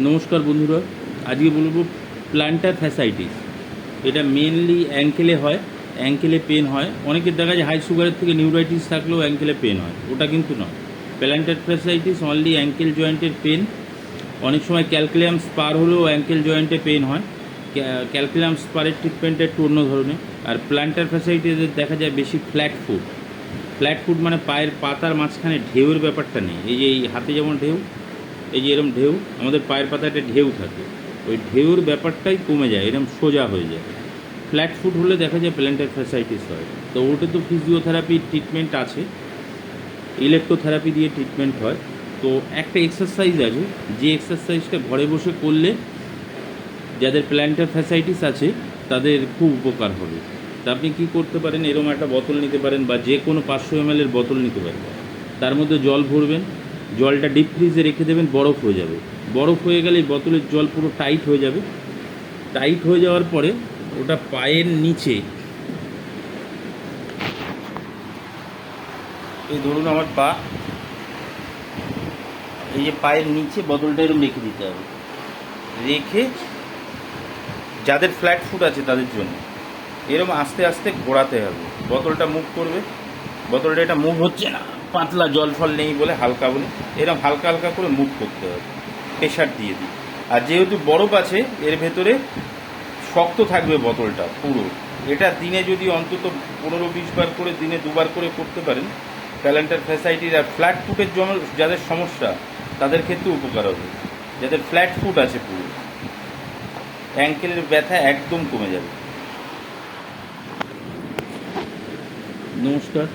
নমস্কার বন্ধুরা, আজকে বলবো প্ল্যান্টার ফ্যাসাইটিস। এটা মেনলি অ্যাঙ্কেলে হয়, অ্যাঙ্কেলে পেন হয়। অনেকের দেখা যায় হাই সুগারের থেকে নিউরাইটিস থাকলেও অ্যাঙ্কেলে পেন হয়, ওটা কিন্তু নয়। প্ল্যান্টার ফ্যাসাইটিস অনলি অ্যাঙ্কেল জয়েন্টের পেন। অনেক সময় ক্যালকুলিয়াম স্পার হলেও অ্যাঙ্কেল জয়েন্টে পেন হয়। ক্যালকুলিয়াম স্পারের ট্রিটমেন্টটা একটু অন্য ধরনের। আর প্ল্যান্টার ফ্যাসাইটিসের দেখা যায় বেশি ফ্ল্যাট ফুট। ফ্ল্যাট ফুট মানে পায়ের পাতার মাঝখানে ঢেউয়ের ব্যাপারটা নেই। এই যে এই হাতে যেমন ঢেউ, এই যে এরম ঢেউ, আমাদের পায়ের পাতায় একটা ঢেউ থাকে, ওই ঢেউর ব্যাপারটাই কমে যায়, এরম সোজা হয়ে যায়। ফ্ল্যাট ফুট হলে দেখা যায় প্ল্যান্টার ফ্যাসাইটিস হয়। তো ওটা তো ফিজিওথেরাপির ট্রিটমেন্ট আছে, ইলেকট্রোথেরাপি দিয়ে ট্রিটমেন্ট হয়। তো একটা এক্সারসাইজ আছে, যে এক্সারসাইজটা ঘরে বসে করলে যাদের প্ল্যান্টার ফ্যাসাইটিস আছে তাদের খুব উপকার হবে। তা আপনি কী করতে পারেন, এরকম একটা বোতল নিতে পারেন বা যে কোনো 500 ml বোতল নিতে পারেন। তার মধ্যে জল ভরবেন, জলটা ডিপ ফ্রিজে রেখে দেবেন, বরফ হয়ে যাবে। বরফ হয়ে গেলে বোতলের জল পুরো টাইট হয়ে যাবে। টাইট হয়ে যাওয়ার পরে ওটা পায়ের নিচে, এই ধরুন আমার পা, এই যে পায়ের নিচে বোতলটা এরকম রেখে দিতে হবে। রেখে যাদের ফ্ল্যাট ফুট আছে তাদের জন্য এরকম আস্তে আস্তে ঘোরাতে হবে। বোতলটা মুভ করবে, বোতলটা এটা মুভ হচ্ছে না, পাতলা জল ফল নেই বলে, হালকা বলে, এরকম হালকা হালকা করে মুভ করতে হবে, প্রেশার দিয়ে দিই। আর যেহেতু বরফ আছে এর ভেতরে, শক্ত থাকবে বোতলটা পুরো। এটা দিনে যদি অন্তত 15-20 বার করে, দিনে 2বার করে করতে পারেন, প্ল্যান্টার ফ্যাসাইটিস আর ফ্ল্যাট ফুটের জন্য যাদের সমস্যা তাদের ক্ষেত্রে উপকার হবে। যাদের ফ্ল্যাট ফুট আছে পুরো, অ্যাঙ্কেলের ব্যথা একদম কমে যাবে। নমস্কার।